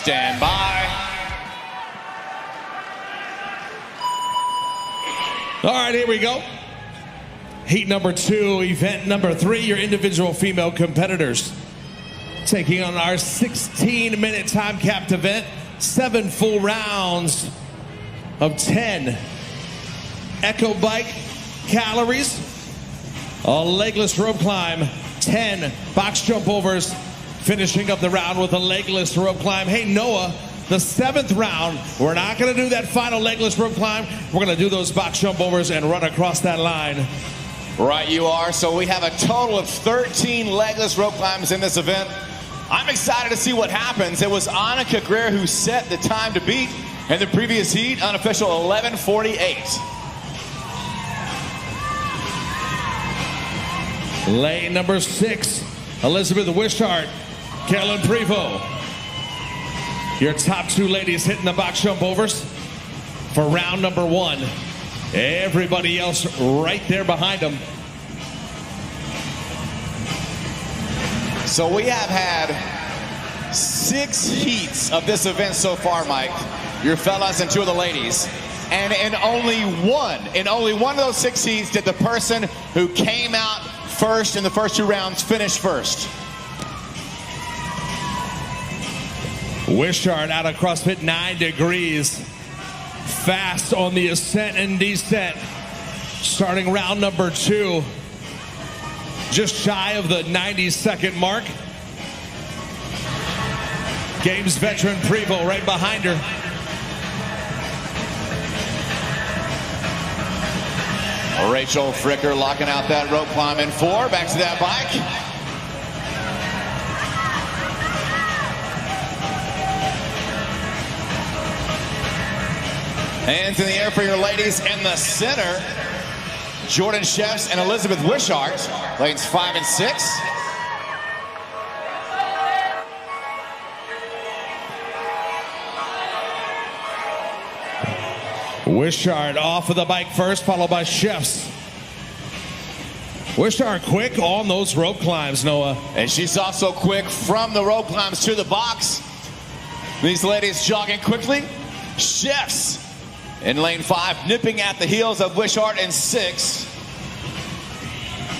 Stand by. All right, here we go. Heat number 2, event number 3, your individual female competitors. Taking on our 16-minute time-capped event, 7 full rounds of 10 echo bike calories, a legless rope climb, 10 box jump overs, finishing up the round with a legless rope climb. Hey, Noah, the 7th round, we're not going to do that final legless rope climb. We're going to do those box jump overs and run across that line. Right you are. So we have a total of 13 legless rope climbs in this event. I'm excited to see what happens. It was Annika Greer who set the time to beat in the previous heat, unofficial 11:48. Lane number 6, Elizabeth Wishart, Carolyn Prevost. Your top 2 ladies hitting the box jump overs for round number 1. Everybody else right there behind them. So we have had 6 heats of this event so far, Mike. Your fellas and 2 of the ladies. And in only one of those 6 heats did the person who came out first in the first 2 rounds finish first. Wishart out of CrossFit 9 degrees. Fast on the ascent and descent. Starting round number 2. Just shy of the 90-second mark. Games veteran Prevost right behind her. Rachel Fricker locking out that rope climb in 4. Back to that bike. Hands in the air for your ladies in the center. Jordan Sheffs and Elizabeth Wishart, lanes 5 and 6. Wishart off of the bike first, followed by Sheffs. Wishart quick on those rope climbs, Noah. And she's also quick from the rope climbs to the box. These ladies jogging quickly. Sheffs in lane 5, nipping at the heels of Wishart in 6.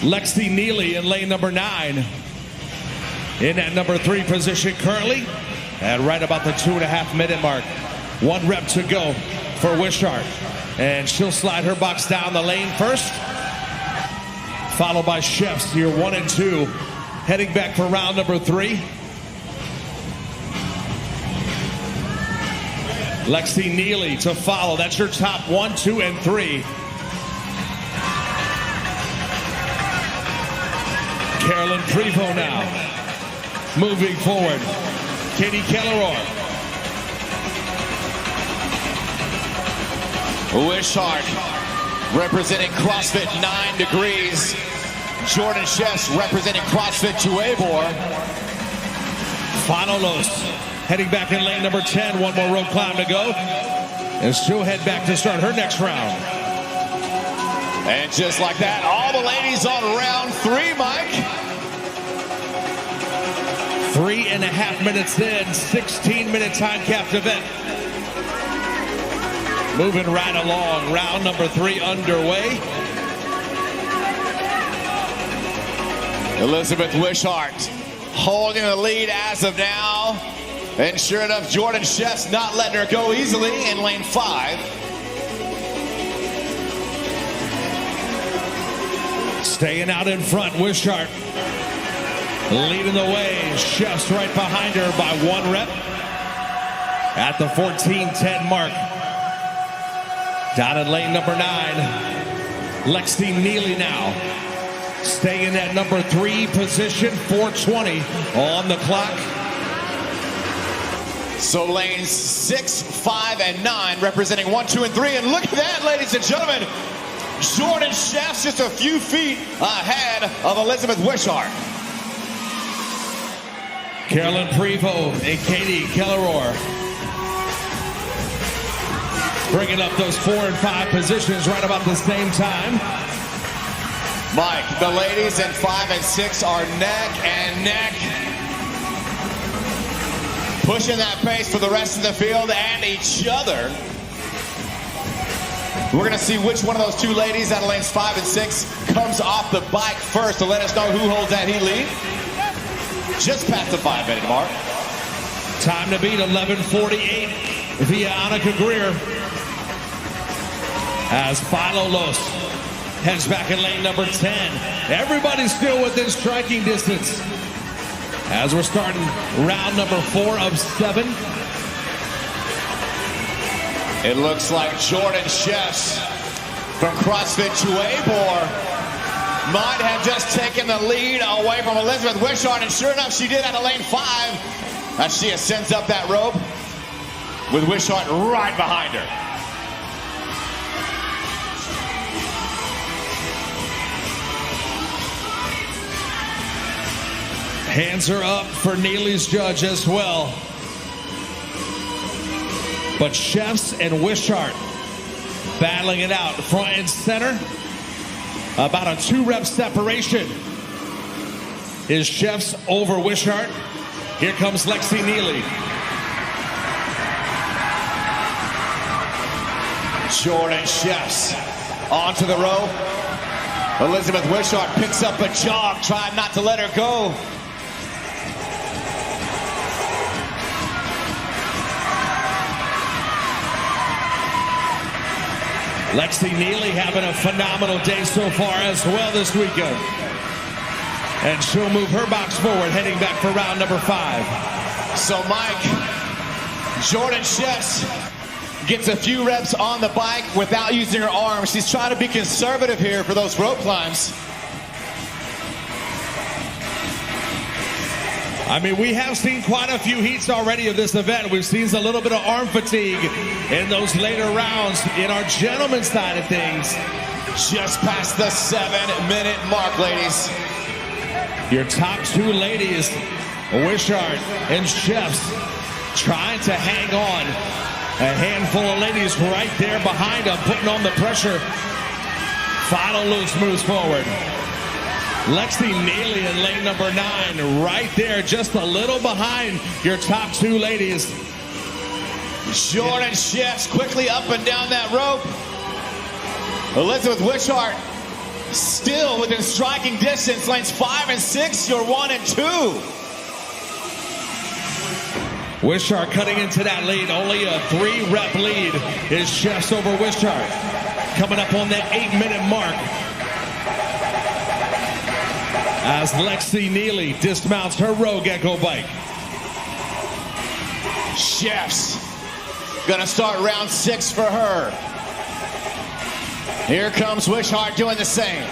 Lexi Neely in lane number 9. In at number 3 position currently. At right about the 2.5-minute mark. 1 rep to go for Wishart. And she'll slide her box down the lane first. Followed by Sheffs, your 1 and 2. Heading back for round number 3. Lexi Neely to follow. That's your top 1, 2, and 3. Carolyn Prevost now. Moving forward. Katie Kelleroy. Wishart representing CrossFit 9 degrees. Jordan Sheffs representing CrossFit 2A-Bor. Final Los heading back in lane number 10. 1 more rope climb to go. And she'll head back to start her next round. And just like that, all the ladies on round 3, Mike. 3.5 minutes in, 16-minute time-capped event. Moving right along, round number 3 underway. Elizabeth Wishart holding the lead as of now. And sure enough, Jordan Sheffs not letting her go easily in lane 5. Staying out in front, Wishart leading the way. Sheffs right behind her by 1 rep at the 14:10 mark. Down in lane number 9, Lexi Neely now. Staying at number 3 position, 4:20 on the clock. So lanes 6, 5, and 9 representing 1, 2, and 3. And look at that, ladies and gentlemen. Jordan Sheffs just a few feet ahead of Elizabeth Wishart. Carolyn Prevost and Katie Kelleroy bringing up those 4 and 5 positions right about the same time. Mike, the ladies in 5 and 6 are neck and neck. pushing that pace for the rest of the field and each other. We're going to see which one of those two ladies out of lanes 5 and 6 comes off the bike first to let us know who holds that heat lead. Just past the 5-minute mark. Time to beat 11:48 via Annika Greer. As Philo Los heads back in lane number 10. Everybody's still within striking distance. As we're starting round number 4 of 7. It looks like Jordan Chefs from CrossFit Chuebor might have just taken the lead away from Elizabeth Wishart, and sure enough, she did out of lane 5 as she ascends up that rope with Wishart right behind her. Hands are up for Neely's judge as well. But Chefs and Wishart battling it out front and center. About a 2-rep separation is Chefs over Wishart. Here comes Lexi Neely. Jordan Chefs onto the rope. Elizabeth Wishart picks up a jog, trying not to let her go. Lexi Neely having a phenomenal day so far as well this weekend. And she'll move her box forward, heading back for round number 5. So, Mike, Jordan Chefs gets a few reps on the bike without using her arms. She's trying to be conservative here for those rope climbs. I mean, we have seen quite a few heats already of this event. We've seen a little bit of arm fatigue in those later rounds in our gentlemen's side of things. Just past the 7-minute mark, ladies. Your top 2 ladies, Wishart and Chefs, trying to hang on. A handful of ladies right there behind them, putting on the pressure. Philo Los moves forward. Lexi Neely in lane number 9, right there, just a little behind your top 2 ladies. Jordan Chefs quickly up and down that rope. Elizabeth Wishart still within striking distance. Lanes 5 and 6, you're 1 and 2. Wishart cutting into that lead. Only a 3-rep lead is Chefs over Wishart. Coming up on that 8-minute mark. As Lexi Neely dismounts her Rogue Echo bike. Chefs gonna start round 6 for her. Here comes Wishart doing the same.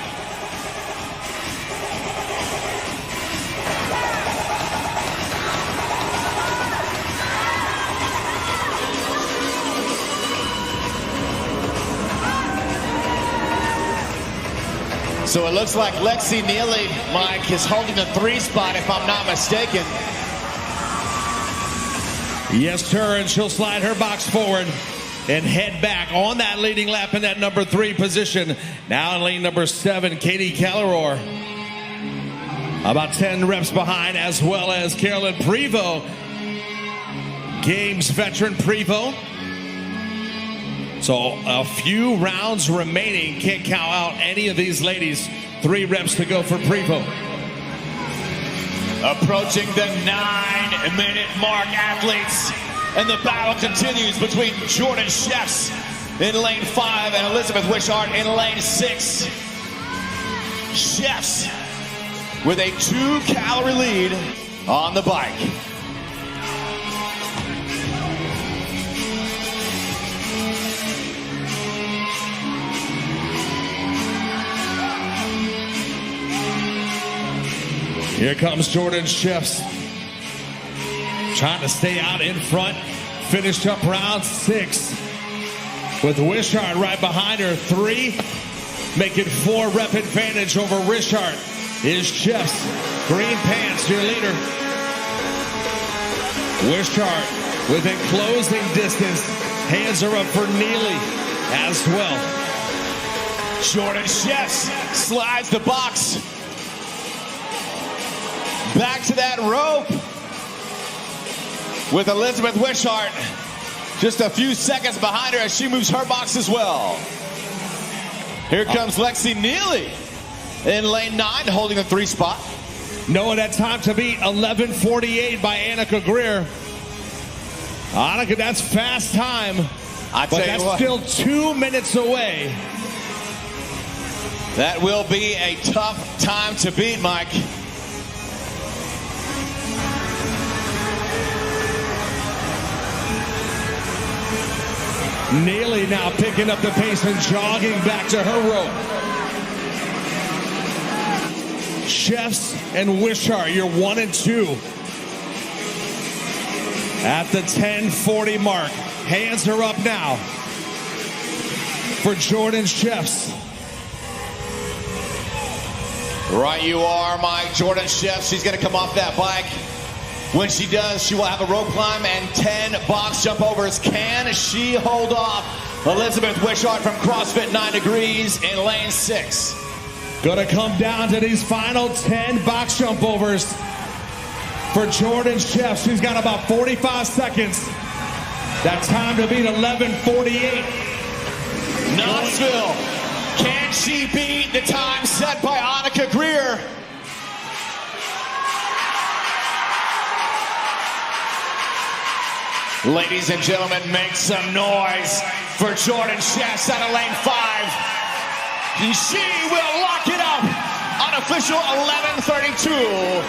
So it looks like Lexi Neely, Mike, is holding the 3 spot, if I'm not mistaken. Yes, sir, and she'll slide her box forward and head back on that leading lap in that number 3 position. Now in lane number 7, Katie Calleroy. About 10 reps behind, as well as Carolyn Prevost. Games veteran Prevost. So a few rounds remaining. Can't count out any of these ladies. 3 reps to go for Prevost. Approaching the 9-minute mark, athletes. And the battle continues between Jordan Chefs in lane 5 and Elizabeth Wishart in lane 6. Chefs with a 2-calorie lead on the bike. Here comes Jordan Chefs. Trying to stay out in front. Finished up round 6 with Wishart right behind her. 3, making 4-rep advantage over Wishart is Chefs. Green pants, your leader. Wishart within closing distance. Hands are up for Neely as well. Jordan Chefs slides the box back to that rope. with Elizabeth Wishart just a few seconds behind her as she moves her box as well. Here comes Lexi Neely in lane 9, holding the 3 spot. Knowing that time to beat, 11:48 by Annika Greer. Annika, that's fast time. But that's still 2 minutes away. That will be a tough time to beat, Mike. Neely now picking up the pace and jogging back to her rope. Chefs and Wishart, you're 1 and 2. At the 10:40 mark. Hands are up now for Jordan Chefs. Right you are, Mike. Jordan Chefs, she's going to come off that bike. When she does, she will have a rope climb and 10 box jump overs. Can she hold off Elizabeth Wishart from CrossFit 9 Degrees in lane 6? Gonna come down to these final 10 box jump overs for Jordan Chefs. She's got about 45 seconds. That time to beat 11:48. Knoxville, can she beat the time set by Annika Greer? Ladies and gentlemen, make some noise for Jordan Chefs out of lane 5. And she will lock it up on official 11:32.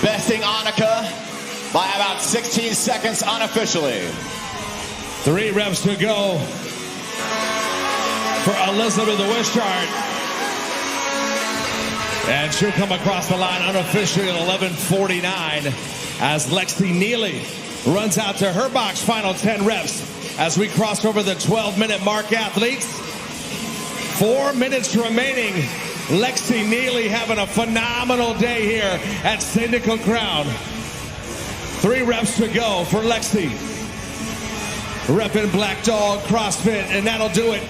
Besting Annika by about 16 seconds unofficially. 3 reps to go for Elizabeth Wishart. And she'll come across the line unofficially at 11:49 as Lexi Neely runs out to her box, final 10 reps as we cross over the 12-minute mark, athletes. 4 minutes remaining. Lexi Neely having a phenomenal day here at Syndical Crown. 3 reps to go for Lexi. Repping Black Dog CrossFit, and that'll do it.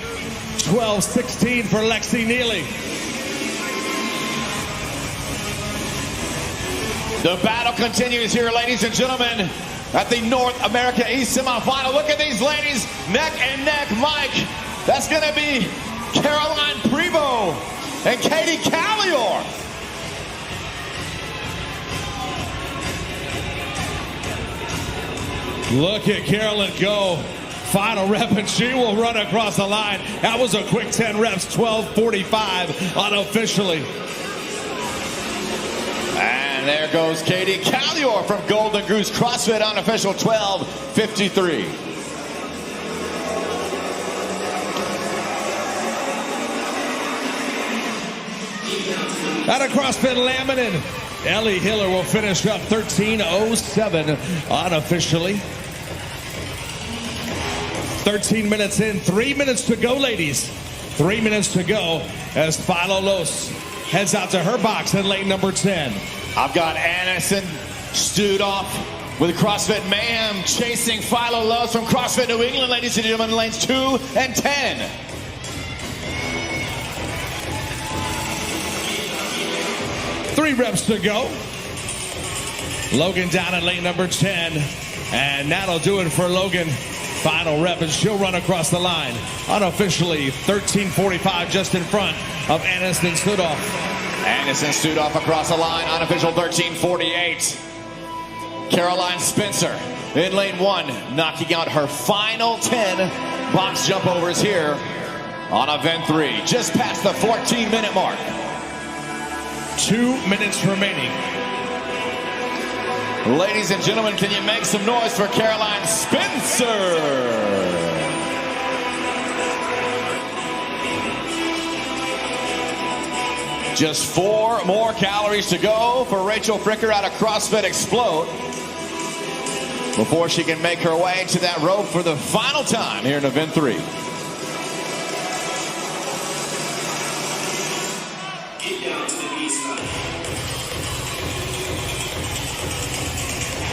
12:16 for Lexi Neely. The battle continues here, ladies and gentlemen, at the North America East semifinal. Look at these ladies, neck and neck, Mike. That's going to be Caroline Prevost and Katie Callior. Look at Carolyn go. Final rep, and she will run across the line. That was a quick 10 reps, 12:45 unofficially. And there goes Katie Callior from Golden Goose CrossFit, unofficial 12:53. Out of CrossFit Laminin, Ellie Hiller will finish up 13:07 unofficially. 13 minutes in, 3 minutes to go, ladies. 3 minutes to go as Philo Los heads out to her box in lane number 10. I've got Anderson Studoff with CrossFit Mayhem chasing Philo Los from CrossFit New England, ladies and gentlemen, lanes 2 and 10. Three reps to go. Logan down in lane number 10. And that'll do it for Logan. Final rep, and she'll run across the line. Unofficially, 13:45 just in front of Anderson Studoff. Anderson Studoff across the line, unofficial 13:48. Caroline Spencer in lane 1, knocking out her final 10 box jump overs here on event 3, just past the 14-minute mark. 2 minutes remaining. Ladies and gentlemen, can you make some noise for Caroline Spencer? Just 4 more calories to go for Rachel Fricker out of CrossFit Explode before she can make her way to that rope for the final time here in event 3.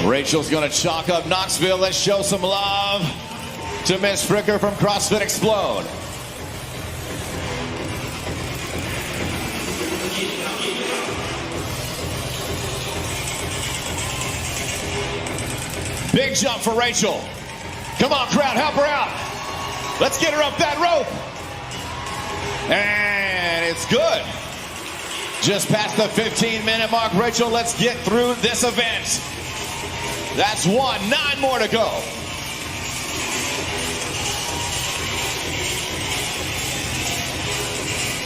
Rachel's going to chalk up Knoxville. Let's show some love to Miss Fricker from CrossFit Explode. Big jump for Rachel. Come on, crowd, help her out. Let's get her up that rope. And it's good. Just past the 15-minute mark, Rachel. Let's get through this event. That's 1, 9 more to go.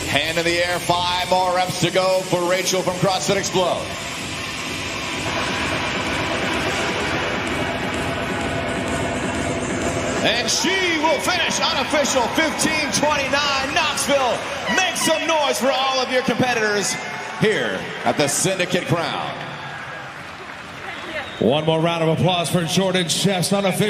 Hand in the air, 5 more reps to go for Rachel from CrossFit Explode. And she will finish unofficial 15:29 Knoxville. Make some noise for all of your competitors here at the Syndicate Crown. One more round of applause for Jordan Chef's unofficial.